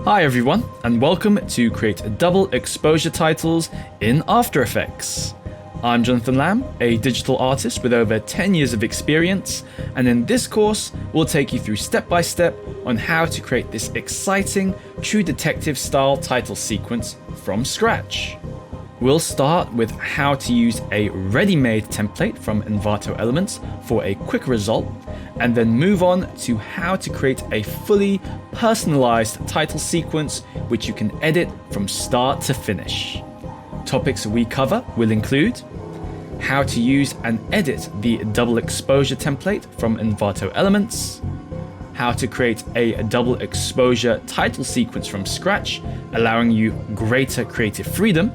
Hi everyone, and welcome to create double exposure titles in After Effects. I'm Jonathan Lamb, a digital artist with over 10 years of experience, and in this course, we'll take you through step by step on how to create this exciting True Detective style title sequence from scratch. We'll start with how to use a ready-made template from Envato Elements for a quick result, and then move on to how to create a fully personalized title sequence which you can edit from start to finish. Topics we cover will include how to use and edit the double exposure template from Envato Elements, how to create a double exposure title sequence from scratch, allowing you greater creative freedom,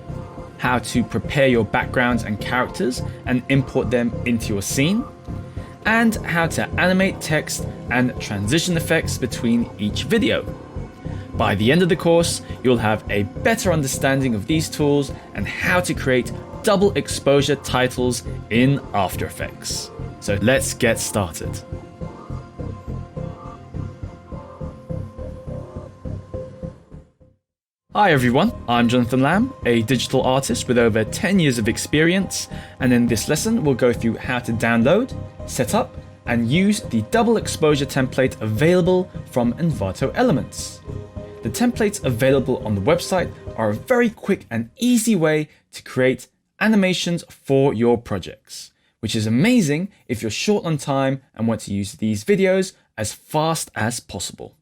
how to prepare your backgrounds and characters and import them into your scene, and how to animate text and transition effects between each video. By the end of the course, you'll have a better understanding of these tools and how to create double exposure titles in After Effects. So let's get started. Hi everyone, I'm Jonathan Lamb, a digital artist with over 10 years of experience, and in this lesson we'll go through how to download, set up, and use the double exposure template available from Envato Elements. The templates available on the website are a very quick and easy way to create animations for your projects, which is amazing if you're short on time and want to use these videos as fast as possible.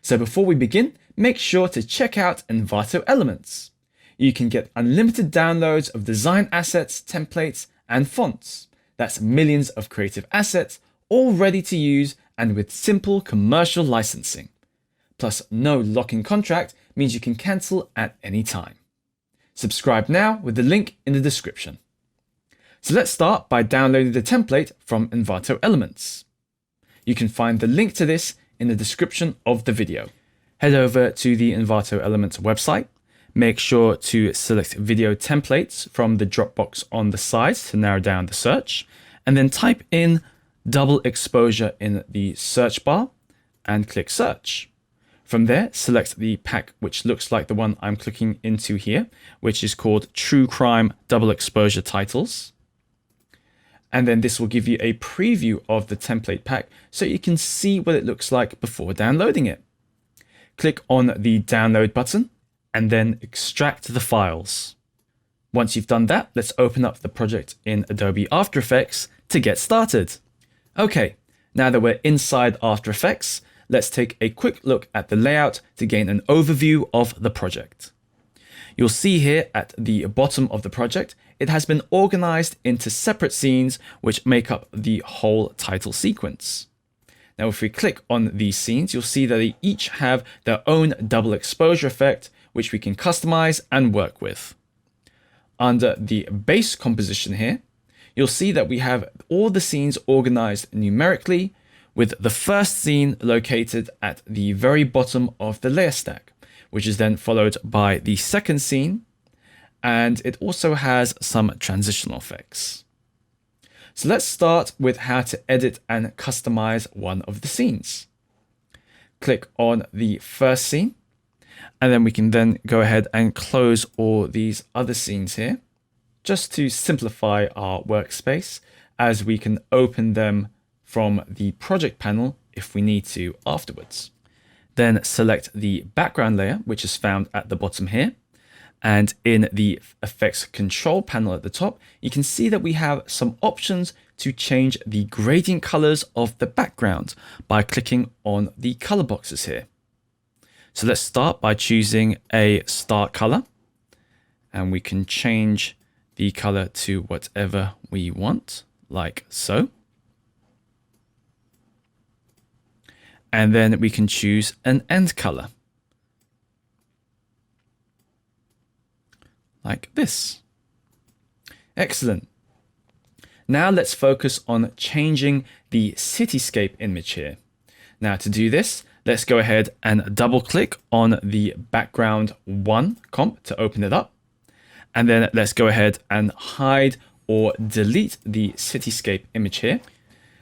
So before we begin, make sure to check out Envato Elements. You can get unlimited downloads of design assets, templates, and fonts. That's millions of creative assets all ready to use and with simple commercial licensing. Plus, no lock-in contract means you can cancel at any time. Subscribe now with the link in the description. So let's start by downloading the template from Envato Elements. You can find the link to this in the description of the video. Head over to the Envato Elements website. Make sure to select video templates from the Dropbox on the side to narrow down the search, and then type in double exposure in the search bar and click search. From there, select the pack which looks like the one I'm clicking into here, which is called True Crime Double Exposure Titles. And then this will give you a preview of the template pack so you can see what it looks like before downloading it. Click on the download button and then extract the files. Once you've done that, let's open up the project in Adobe After Effects to get started. Okay, now that we're inside After Effects, let's take a quick look at the layout to gain an overview of the project. You'll see here at the bottom of the project, it has been organized into separate scenes which make up the whole title sequence. Now, if we click on these scenes, you'll see that they each have their own double exposure effect, which we can customize and work with. Under the base composition here, you'll see that we have all the scenes organized numerically, with the first scene located at the very bottom of the layer stack, which is then followed by the second scene, and it also has some transitional effects. So let's start with how to edit and customize one of the scenes. Click on the first scene, and then we can then go ahead and close all these other scenes here, just to simplify our workspace, as we can open them from the project panel if we need to afterwards. Then select the background layer, which is found at the bottom here. And in the effects control panel at the top, you can see that we have some options to change the gradient colors of the background by clicking on the color boxes here. So let's start by choosing a start color, and we can change the color to whatever we want, like so. And then we can choose an end color, like this. Excellent. Now let's focus on changing the cityscape image here. Now to do this, let's go ahead and double click on the background 1 comp to open it up. And then let's go ahead and hide or delete the cityscape image here.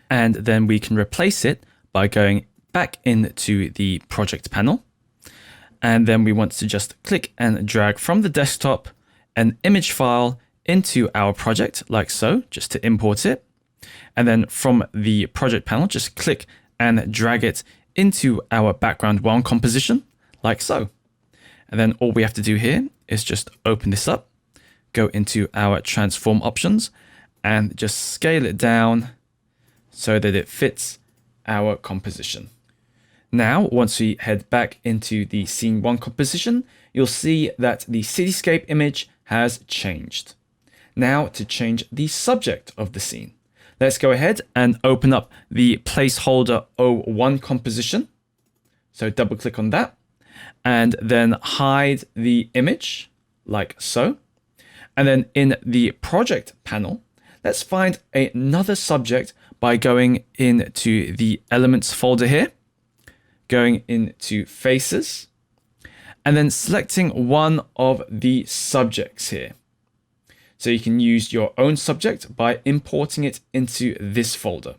And then we can replace it by going back into the project panel And then we want to just click and drag from the desktop an image file into our project like so, just to import it. And then from the project panel, just click and drag it into our background one composition like so. And then all we have to do here is just open this up, go into our transform options and just scale it down so that it fits our composition. Now, once we head back into the scene one composition, you'll see that the cityscape image has changed. Now to change the subject of the scene, let's go ahead and open up the placeholder 01 composition. So double click on that and then hide the image like so. And then in the project panel, let's find another subject by going into the elements folder here, going into faces, and then selecting one of the subjects here. So you can use your own subject by importing it into this folder.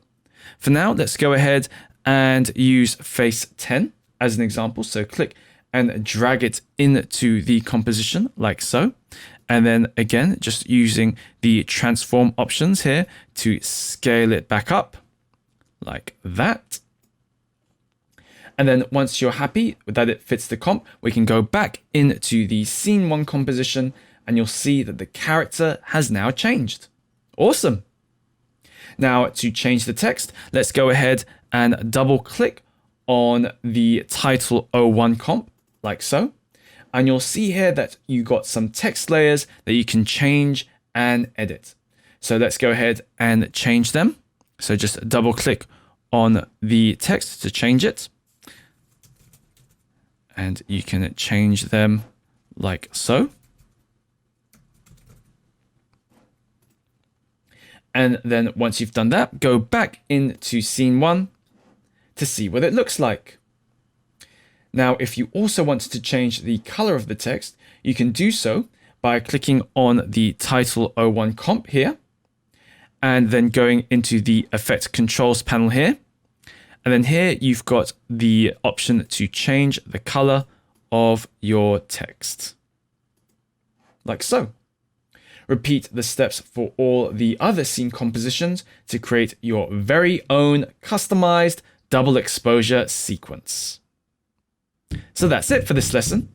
For now, let's go ahead and use face 10 as an example. So click and drag it into the composition like so. And then again, just using the transform options here to scale it back up like that. And then once you're happy that it fits the comp, we can go back into the scene one composition and you'll see that the character has now changed. Awesome. Now to change the text, let's go ahead and double click on the title 01 comp like so. And you'll see here that you got some text layers that you can change and edit. So let's go ahead and change them. So just double click on the text to change it. And you can change them like so. And then once you've done that, go back into scene one to see what it looks like. Now, if you also want to change the color of the text, you can do so by clicking on the title 01 comp here, and then going into the effect controls panel here. And then here you've got the option to change the color of your text, like so. Repeat the steps for all the other scene compositions to create your very own customized double exposure sequence. So that's it for this lesson.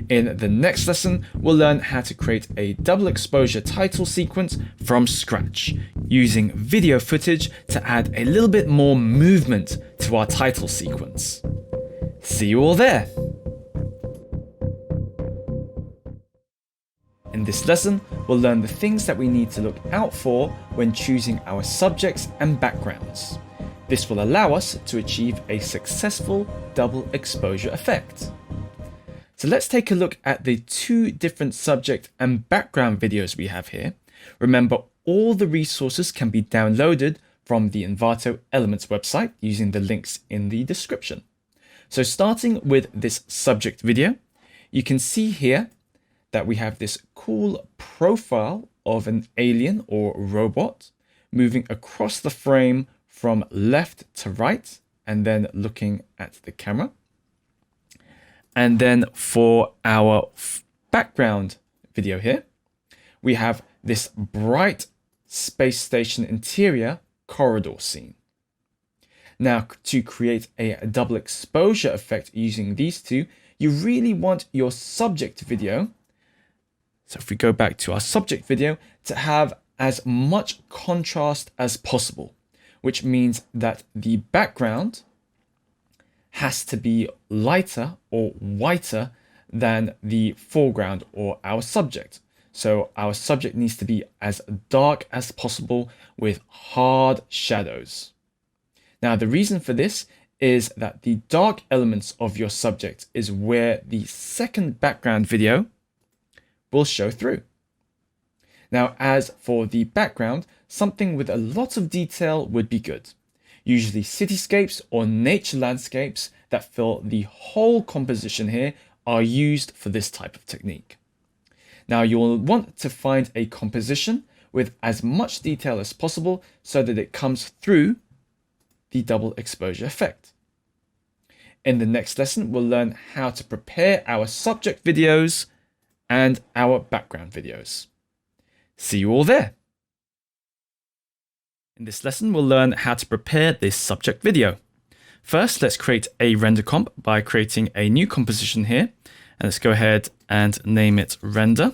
In the next lesson, we'll learn how to create a double exposure title sequence from scratch, using video footage to add a little bit more movement to our title sequence. See you all there. In this lesson, we'll learn the things that we need to look out for when choosing our subjects and backgrounds. This will allow us to achieve a successful double exposure effect. So let's take a look at the two different subject and background videos we have here. Remember, all the resources can be downloaded from the Envato Elements website using the links in the description. So starting with this subject video, you can see here that we have this cool profile of an alien or robot moving across the frame from left to right and then looking at the camera. And then for our background video here, we have this bright space station interior corridor scene. Now, to create a double exposure effect using these two, you really want your subject video, so if we go back to our subject video, to have as much contrast as possible, which means that the background has to be lighter or whiter than the foreground or our subject. So our subject needs to be as dark as possible with hard shadows. Now, the reason for this is that the dark elements of your subject is where the second background video will show through. Now, as for the background, something with a lot of detail would be good. Usually cityscapes or nature landscapes that fill the whole composition here are used for this type of technique. Now, you'll want to find a composition with as much detail as possible so that it comes through the double exposure effect. In the next lesson, we'll learn how to prepare our subject videos and our background videos. See you all there. In this lesson, we'll learn how to prepare this subject video. First, let's create a render comp by creating a new composition here. And let's go ahead and name it render.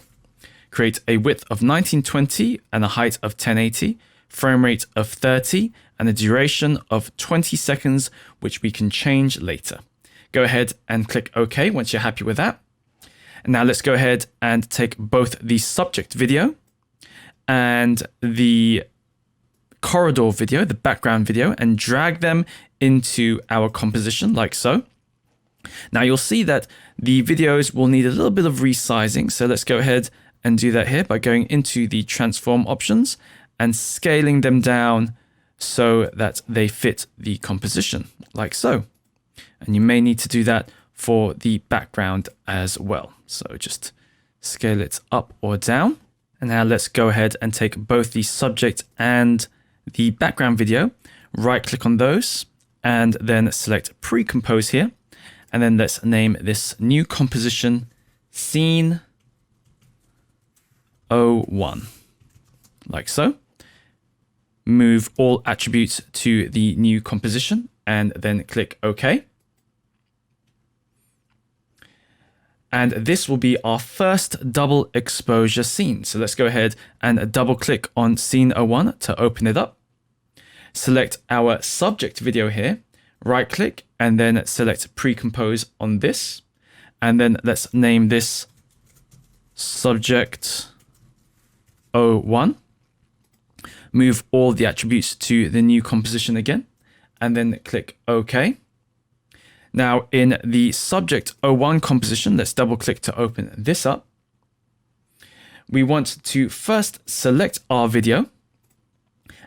Create a width of 1920 and a height of 1080, frame rate of 30, and a duration of 20 seconds, which we can change later. Go ahead and click OK once you're happy with that. And now let's go ahead and take both the subject video and the corridor video, the background video, and drag them into our composition like so. Now you'll see that the videos will need a little bit of resizing. So let's go ahead and do that here by going into the transform options and scaling them down so that they fit the composition like so. And you may need to do that for the background as well. So just scale it up or down. And now let's go ahead and take both the subject and the background video, right click on those, and then select pre-compose here. And then let's name this new composition Scene 01, like so. Move all attributes to the new composition and then click OK. And this will be our first double exposure scene. So let's go ahead and double click on Scene 01 to open it up. Select our subject video here, right click, and then select pre-compose on this. And then let's name this Subject 01. Move all the attributes to the new composition again, and then click OK. Now in the Subject 01 composition, let's double click to open this up. We want to first select our video,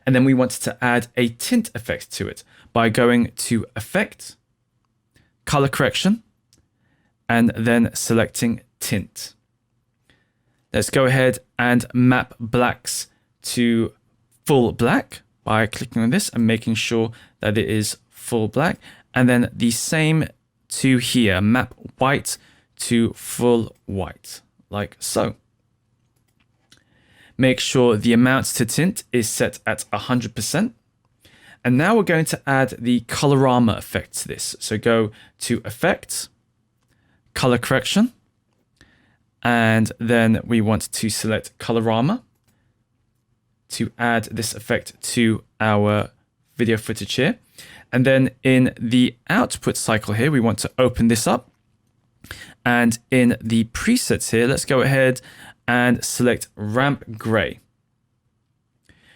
and then we want to add a tint effect to it by going to Effect, Color Correction, and then selecting Tint. Let's go ahead and map blacks to full black by clicking on this and making sure that it is full black. And then the same to here, map white to full white, like so. Make sure the amount to tint is set at 100%. And now we're going to add the colorama effect to this. So go to Effect, Color Correction, and then we want to select colorama to add this effect to our video footage here. And then in the output cycle here, we want to open this up. And in the presets here, let's go ahead and select ramp gray.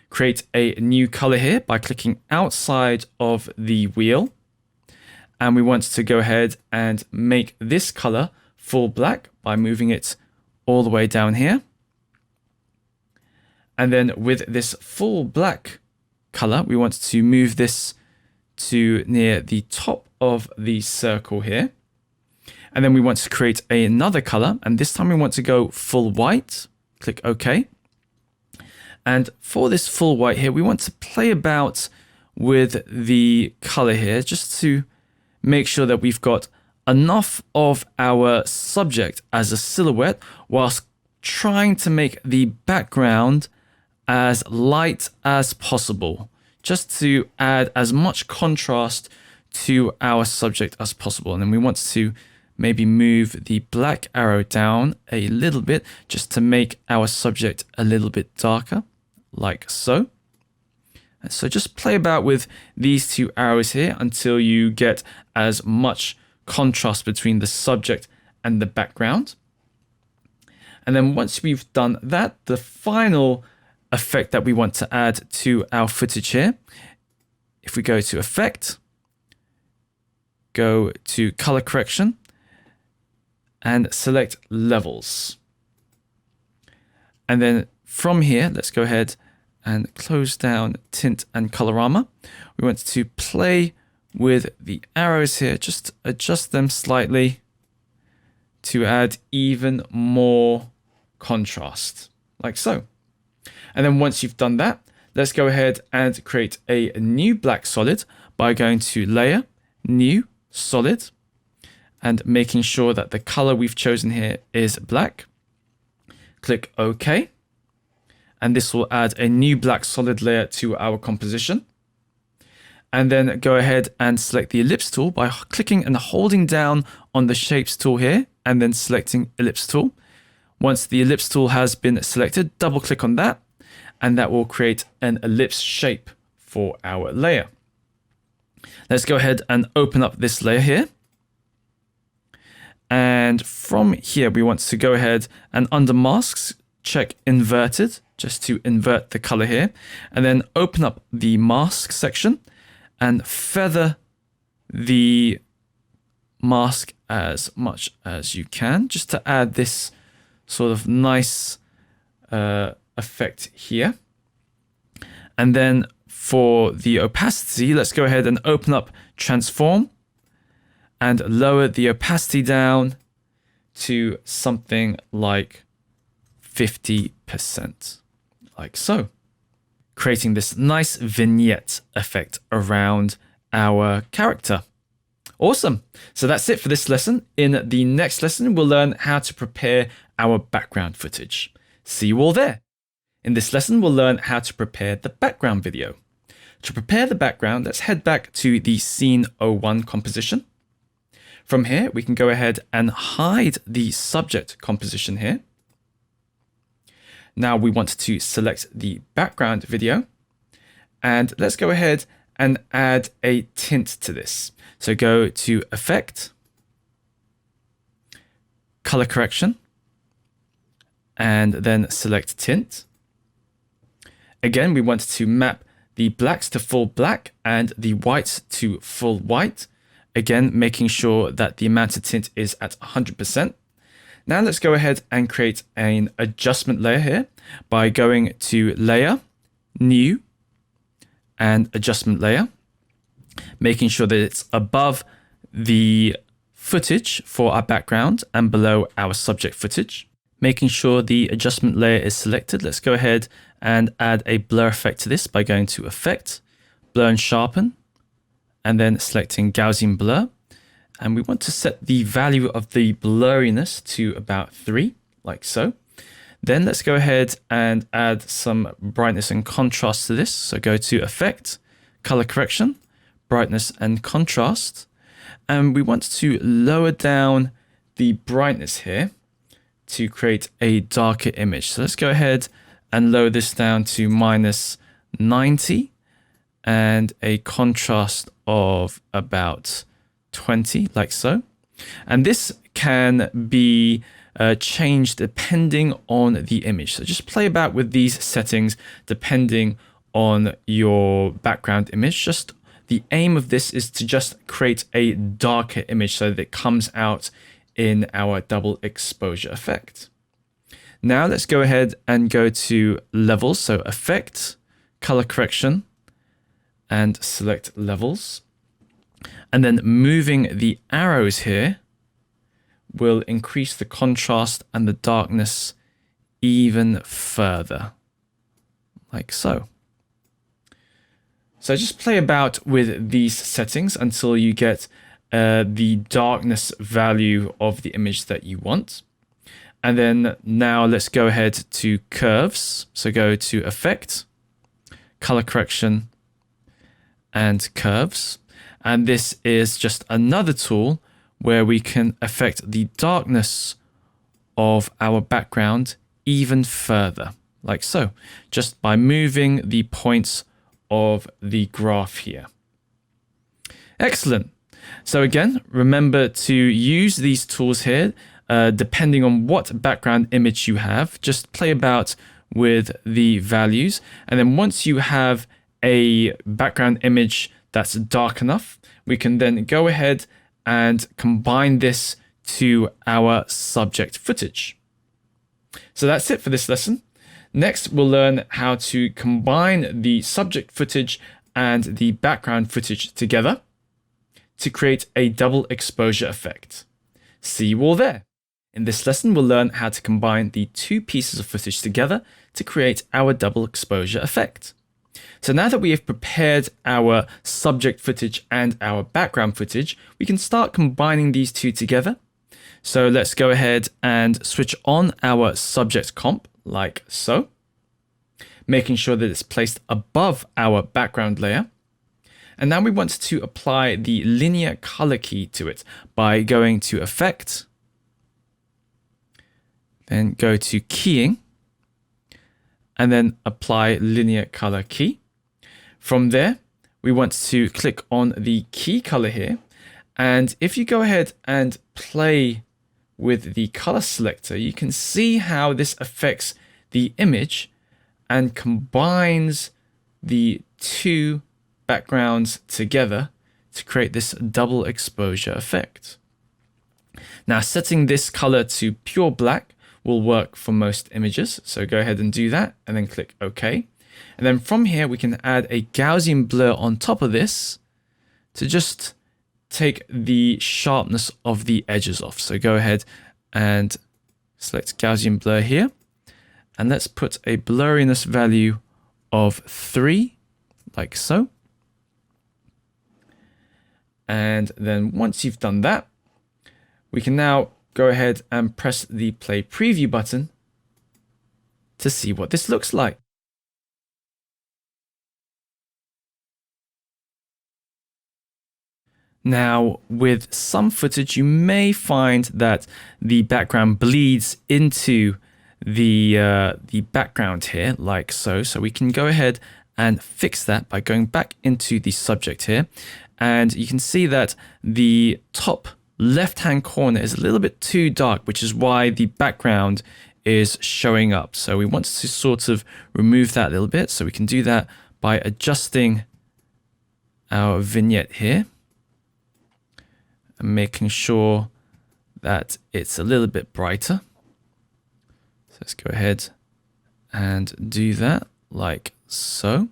Create a new color here by clicking outside of the wheel. And we want to go ahead and make this color full black by moving it all the way down here. And then with this full black color, we want to move this to near the top of the circle here. And then we want to create another color. And this time we want to go full white. Click OK. And for this full white here, we want to play about with the color here just to make sure that we've got enough of our subject as a silhouette whilst trying to make the background as light as possible, just to add as much contrast to our subject as possible. And then we want to maybe move the black arrow down a little bit just to make our subject a little bit darker, like so. And so just play about with these two arrows here until you get as much contrast between the subject and the background. And then once we've done that, the final effect that we want to add to our footage here, if we go to Effect, go to Color Correction, and select Levels. And then from here, let's go ahead and close down Tint and Colorama. We want to play with the arrows here, just adjust them slightly to add even more contrast, like so. And then once you've done that, let's go ahead and create a new black solid by going to Layer, New, Solid, and making sure that the color we've chosen here is black. Click OK. And this will add a new black solid layer to our composition. And then go ahead and select the ellipse tool by clicking and holding down on the shapes tool here and then selecting ellipse tool. Once the ellipse tool has been selected, double click on that and that will create an ellipse shape for our layer. Let's go ahead and open up this layer here. And from here, we want to go ahead and under masks, check inverted, just to invert the color here, and then open up the mask section and feather the mask as much as you can, just to add this sort of nice effect here. And then for the opacity, let's go ahead and open up transform and lower the opacity down to something like 50%, like so, creating this nice vignette effect around our character. Awesome. So that's it for this lesson. In the next lesson, we'll learn how to prepare our background footage. See you all there. In this lesson, we'll learn how to prepare the background video. To prepare the background, let's head back to the Scene 01 composition. From here, we can go ahead and hide the subject composition here. Now we want to select the background video, and let's go ahead and add a tint to this. So go to Effect, Color Correction, and then select Tint. Again, we want to map the blacks to full black and the whites to full white. Again, making sure that the amount of tint is at 100%. Now let's go ahead and create an adjustment layer here by going to Layer, New, and Adjustment Layer, making sure that it's above the footage for our background and below our subject footage. Making sure the adjustment layer is selected, let's go ahead and add a blur effect to this by going to Effect, Blur and Sharpen, and then selecting Gaussian Blur. And we want to set the value of the blurriness to about 3, like so. Then let's go ahead and add some brightness and contrast to this. So go to Effect, Color Correction, Brightness and Contrast. And we want to lower down the brightness here to create a darker image. So let's go ahead and lower this down to -90 and a contrast of about 20, like so. And this can be changed depending on the image. So just play about with these settings depending on your background image. Just the aim of this is to just create a darker image so that it comes out in our double exposure effect. Now let's go ahead and go to Levels. So Effect, Color Correction, and select Levels. And then moving the arrows here will increase the contrast and the darkness even further, like so. So just play about with these settings until you get the darkness value of the image that you want. And then now let's go ahead to Curves. So go to Effect, Color Correction, and Curves. And this is just another tool where we can affect the darkness of our background even further, like so, just by moving the points of the graph here. Excellent. So again, remember to use these tools here, depending on what background image you have. Just play about with the values. And then once you have a background image that's dark enough, we can then go ahead and combine this to our subject footage. So that's it for this lesson. Next, we'll learn how to combine the subject footage and the background footage together to create a double exposure effect. See you all there. In this lesson, we'll learn how to combine the two pieces of footage together to create our double exposure effect. So now that we have prepared our subject footage and our background footage, we can start combining these two together. So let's go ahead and switch on our subject comp like so, making sure that it's placed above our background layer. And now we want to apply the linear color key to it by going to Effect, then go to Keying, and then apply linear color key. From there, we want to click on the key color here. And if you go ahead and play with the color selector, you can see how this affects the image and combines the two backgrounds together to create this double exposure effect. Now, setting this color to pure black will work for most images. So go ahead and do that and then click OK. And then from here, we can add a Gaussian blur on top of this to just take the sharpness of the edges off. So go ahead and select Gaussian blur here. And let's put a blurriness value of 3, like so. And then once you've done that, we can now go ahead and press the play preview button to see what this looks like. Now, with some footage, you may find that the background bleeds into the background here, like so. So we can go ahead and fix that by going back into the subject here. And you can see that the top left-hand corner is a little bit too dark, which is why the background is showing up. So we want to sort of remove that a little bit. So we can do that by adjusting our vignette here and making sure that it's a little bit brighter. So let's go ahead and do that like so.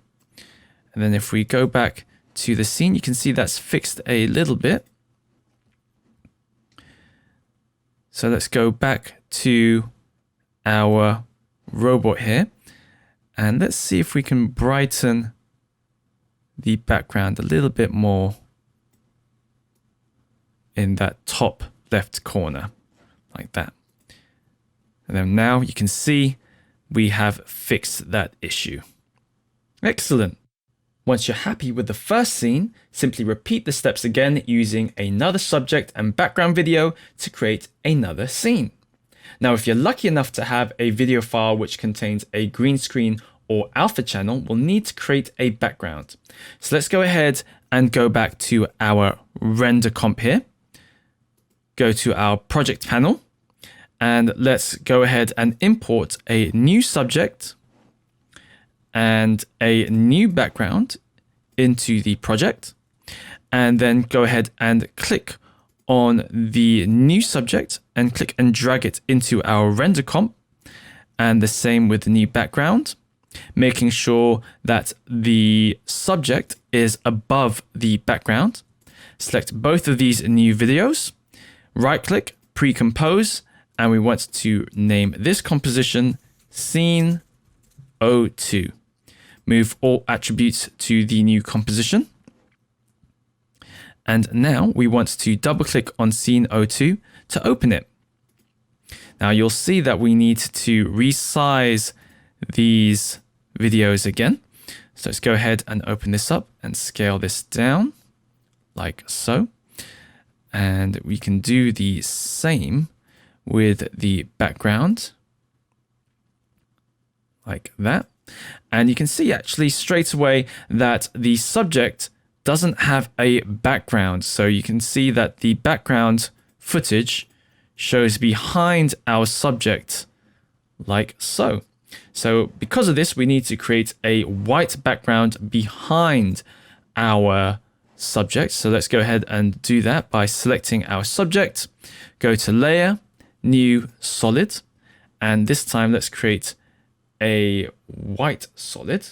And then if we go back to the scene, you can see that's fixed a little bit. So let's go back to our robot here and let's see if we can brighten the background a little bit more in that top left corner, like that. And then now you can see we have fixed that issue. Excellent. Once you're happy with the first scene, simply repeat the steps again using another subject and background video to create another scene. Now, if you're lucky enough to have a video file which contains a green screen or alpha channel, we'll need to create a background. So let's go ahead and go back to our render comp here. Go to our project panel and let's go ahead and import a new subject and a new background into the project, and then go ahead and click on the new subject and click and drag it into our render comp, and the same with the new background, making sure that the subject is above the background. Select both of these new videos, right click, pre-compose, and we want to name this composition Scene 02. Move all attributes to the new composition. And now we want to double click on Scene 02 to open it. Now you'll see that we need to resize these videos again. So let's go ahead and open this up and scale this down like so. And we can do the same with the background like that. And you can see actually straight away that the subject doesn't have a background. So you can see that the background footage shows behind our subject like so. So because of this, we need to create a white background behind our subject. So let's go ahead and do that by selecting our subject, go to Layer, New, Solid, and this time let's create a white solid,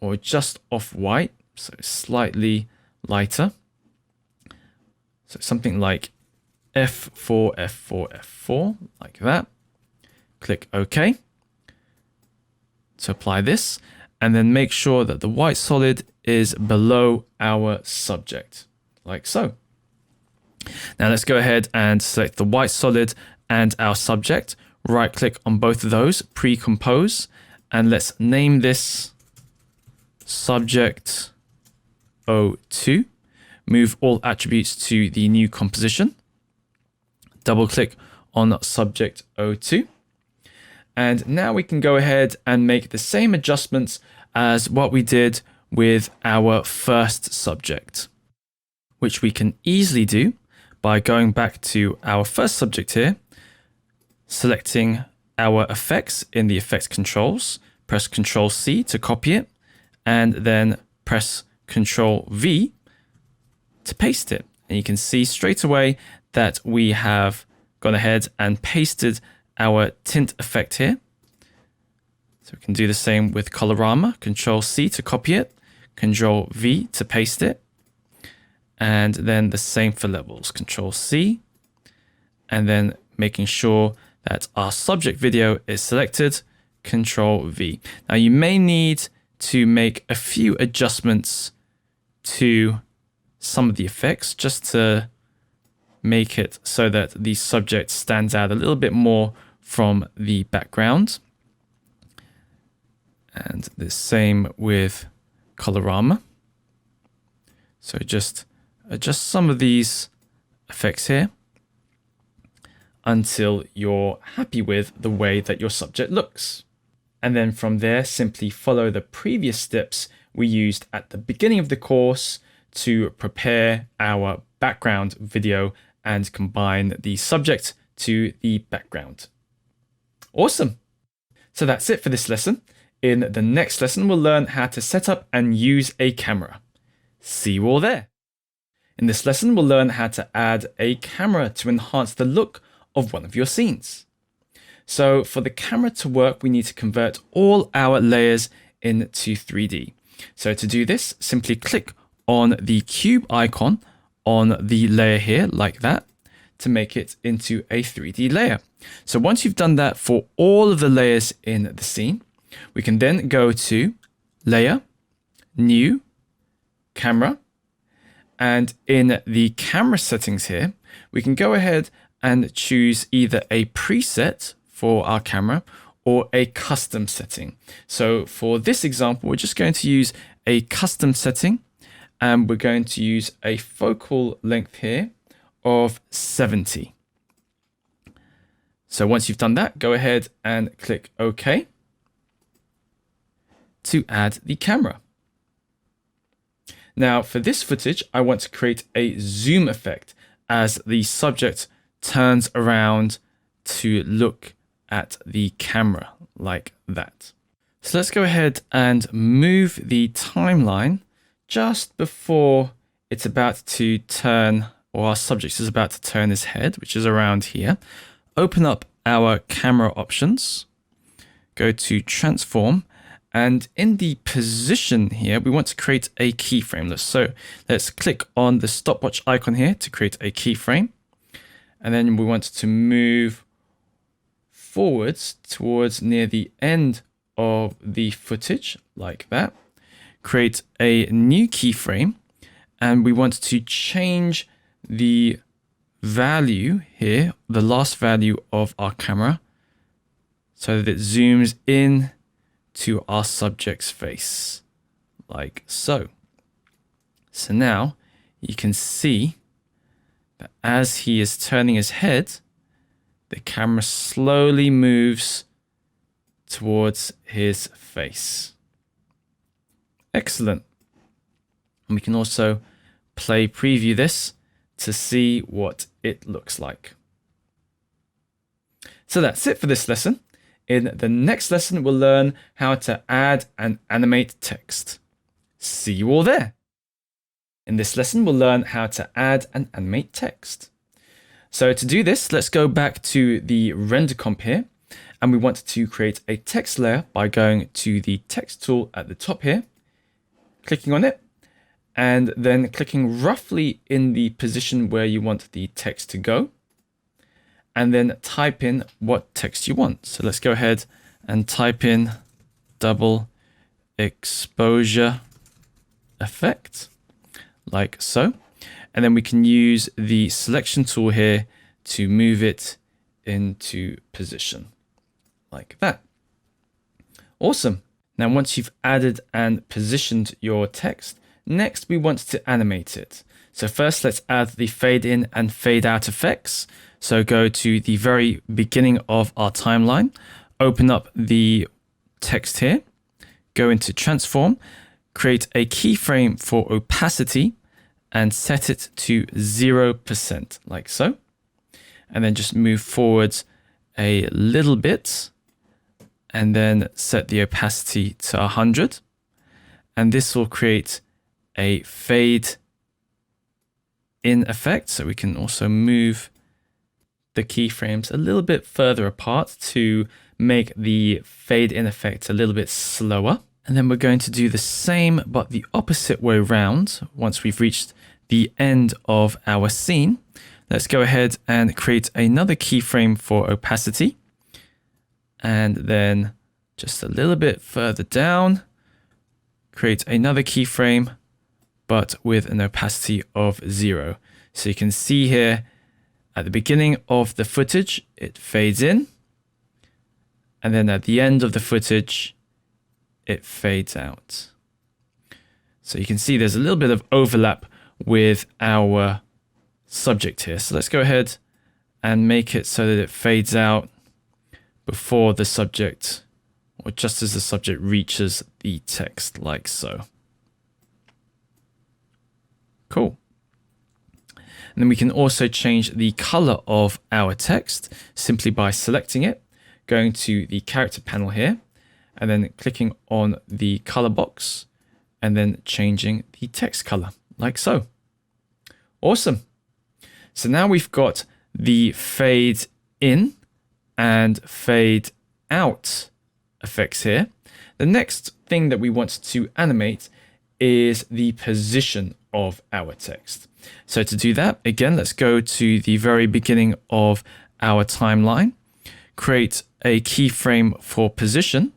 or just off white, so slightly lighter. So something like F4, F4, F4, like that. Click OK to apply this. and then make sure that the white solid is below our subject, like so. Now let's go ahead and select the white solid and our subject. Right click on both of those, pre-compose, and let's name this subject 02. Move all attributes to the new composition. Double click on subject 02. And now we can go ahead and make the same adjustments as what we did with our first subject, which we can easily do by going back to our first subject here, selecting our effects in the effects controls, press Ctrl C to copy it, and then press Ctrl V to paste it. And you can see straight away that we have gone ahead and pasted our tint effect here. So we can do the same with Colorama, Ctrl C to copy it, Ctrl V to paste it, and then the same for levels, Ctrl C, and then making sure that our subject video is selected, Ctrl V. Now you may need to make a few adjustments to some of the effects just to make it so that the subject stands out a little bit more from the background. And the same with Colorama. So just adjust some of these effects here until you're happy with the way that your subject looks. And then from there, simply follow the previous steps we used at the beginning of the course to prepare our background video and combine the subject to the background. Awesome. So that's it for this lesson. In the next lesson, we'll learn how to set up and use a camera. See you all there. In this lesson, we'll learn how to add a camera to enhance the look of one of your scenes. So for the camera to work, we need to convert all our layers into 3D. So to do this, simply click on the cube icon on the layer here, like that, to make it into a 3D layer. So once you've done that for all of the layers in the scene, we can then go to Layer, New, Camera, and in the camera settings here, we can go ahead and choose either a preset for our camera or a custom setting. So for this example, we're just going to use a custom setting, and we're going to use a focal length here of 70. So once you've done that, go ahead and click OK to add the camera. Now for this footage, I want to create a zoom effect as the subject turns around to look at the camera like that. So let's go ahead and move the timeline just before it's about to turn, or our subject is about to turn his head, which is around here. Open up our camera options, go to transform, and in the position here, we want to create a keyframe. So let's click on the stopwatch icon here to create a keyframe. And then we want to move forwards towards near the end of the footage like that. Create a new keyframe, and we want to change the value here, the last value of our camera, so that it zooms in to our subject's face, like so. So now you can see that as he is turning his head, the camera slowly moves towards his face. Excellent. And we can also preview this to see what it looks like. So that's it for this lesson. In the next lesson, we'll learn how to add and animate text. See you all there. In this lesson, we'll learn how to add and animate text. So to do this, let's go back to the render comp here, and we want to create a text layer by going to the text tool at the top here, clicking on it, and then clicking roughly in the position where you want the text to go, and then type in what text you want. So let's go ahead and type in double exposure effect, like so. And then we can use the selection tool here to move it into position, like that. Awesome. Now, once you've added and positioned your text, next we want to animate it. So first, let's add the fade in and fade out effects. So go to the very beginning of our timeline, open up the text here, go into transform, create a keyframe for opacity and set it to 0%, like so. And then just move forwards a little bit and then set the opacity to 100. And this will create a fade in effect. So we can also move the keyframes a little bit further apart to make the fade in effect a little bit slower. And then we're going to do the same, but the opposite way around. Once we've reached the end of our scene, let's go ahead and create another keyframe for opacity. And then just a little bit further down, create another keyframe, but with an opacity of 0. So you can see here at the beginning of the footage, it fades in. And then at the end of the footage, it fades out. So you can see there's a little bit of overlap with our subject here. So let's go ahead and make it so that it fades out before the subject, or just as the subject reaches the text, like so. Cool. And then we can also change the color of our text simply by selecting it, going to the character panel here, and then clicking on the color box, and then changing the text color, like so. Awesome. So now we've got the fade in and fade out effects here. The next thing that we want to animate is the position of our text. So to do that, again, let's go to the very beginning of our timeline, create a keyframe for position,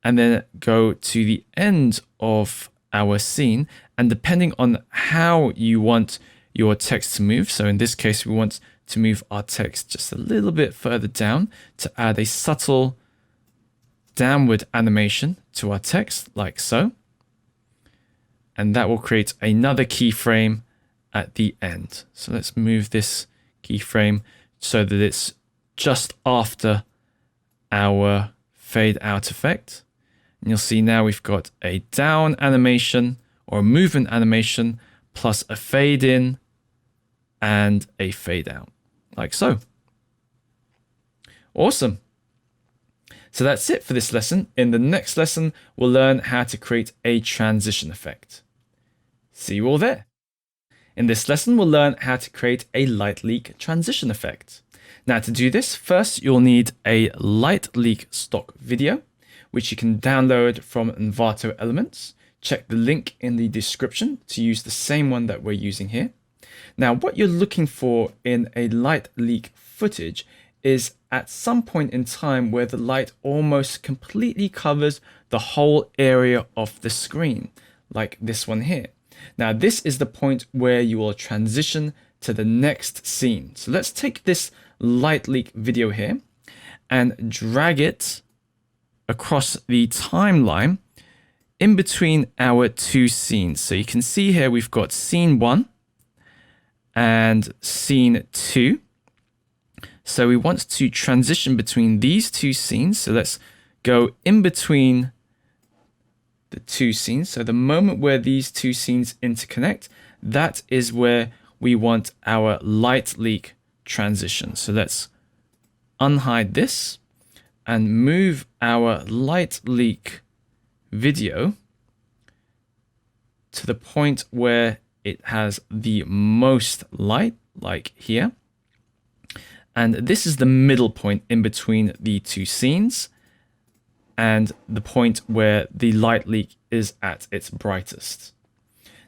and then go to the end of our scene. And depending on how you want your text to move, so in this case, we want to move our text just a little bit further down to add a subtle downward animation to our text, like so. And that will create another keyframe at the end. So let's move this keyframe so that it's just after our fade out effect. And you'll see now we've got a down animation or a movement animation plus a fade in and a fade out, like so. Awesome. So that's it for this lesson. In the next lesson, we'll learn how to create a transition effect. See you all there. In this lesson, we'll learn how to create a light leak transition effect. Now to do this, first you'll need a light leak stock video, which you can download from Envato Elements. Check the link in the description to use the same one that we're using here. Now, what you're looking for in a light leak footage is at some point in time where the light almost completely covers the whole area of the screen, like this one here. Now, this is the point where you will transition to the next scene. So let's take this light leak video here and drag it across the timeline in between our two scenes. So you can see here we've got scene 1 and scene 2. So we want to transition between these two scenes. So let's go in between the two scenes. So the moment where these two scenes interconnect, that is where we want our light leak transition. So let's unhide this and move our light leak video to the point where it has the most light, like here. And this is the middle point in between the two scenes and the point where the light leak is at its brightest.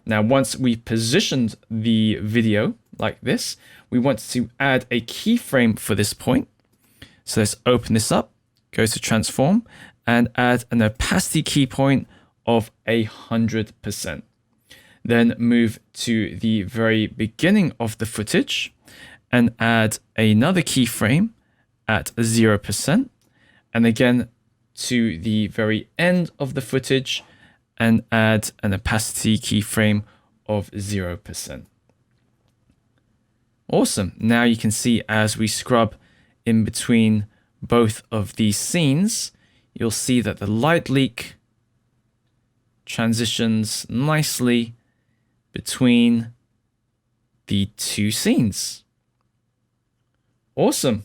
Now, once we've positioned the video like this, we want to add a keyframe for this point. So let's open this up, go to transform, and add an opacity key point of 100%. Then move to the very beginning of the footage and add another keyframe at 0%. And again to the very end of the footage and add an opacity keyframe of 0%. Awesome. Now you can see as we scrub in between both of these scenes, you'll see that the light leak transitions nicely between the two scenes. Awesome.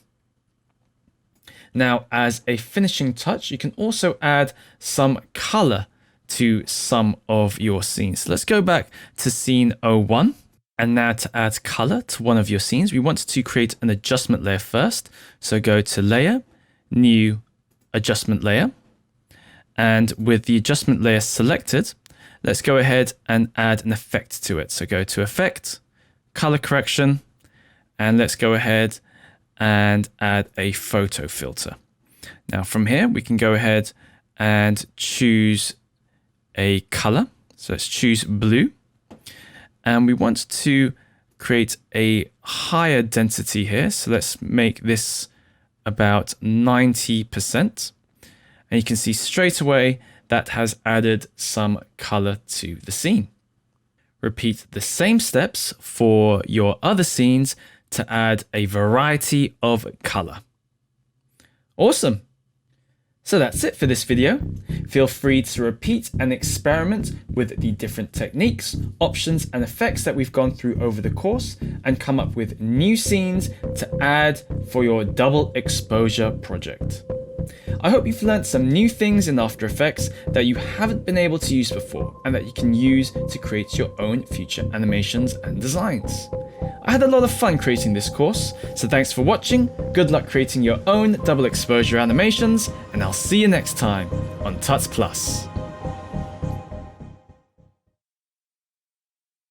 Now, as a finishing touch, you can also add some color to some of your scenes. Let's go back to scene 01. And now to add color to one of your scenes, we want to create an adjustment layer first. So go to Layer, New Adjustment Layer. And with the adjustment layer selected, let's go ahead and add an effect to it. So go to Effect, Color Correction, and let's go ahead and add a photo filter. Now from here, we can go ahead and choose a color. So let's choose blue. And we want to create a higher density here. So let's make this about 90%. And you can see straight away that has added some color to the scene. Repeat the same steps for your other scenes to add a variety of color. Awesome. So that's it for this video. Feel free to repeat and experiment with the different techniques, options, and effects that we've gone through over the course and come up with new scenes to add for your double exposure project. I hope you've learned some new things in After Effects that you haven't been able to use before and that you can use to create your own future animations and designs. I had a lot of fun creating this course, so thanks for watching, good luck creating your own double exposure animations, and I'll see you next time on Tuts Plus.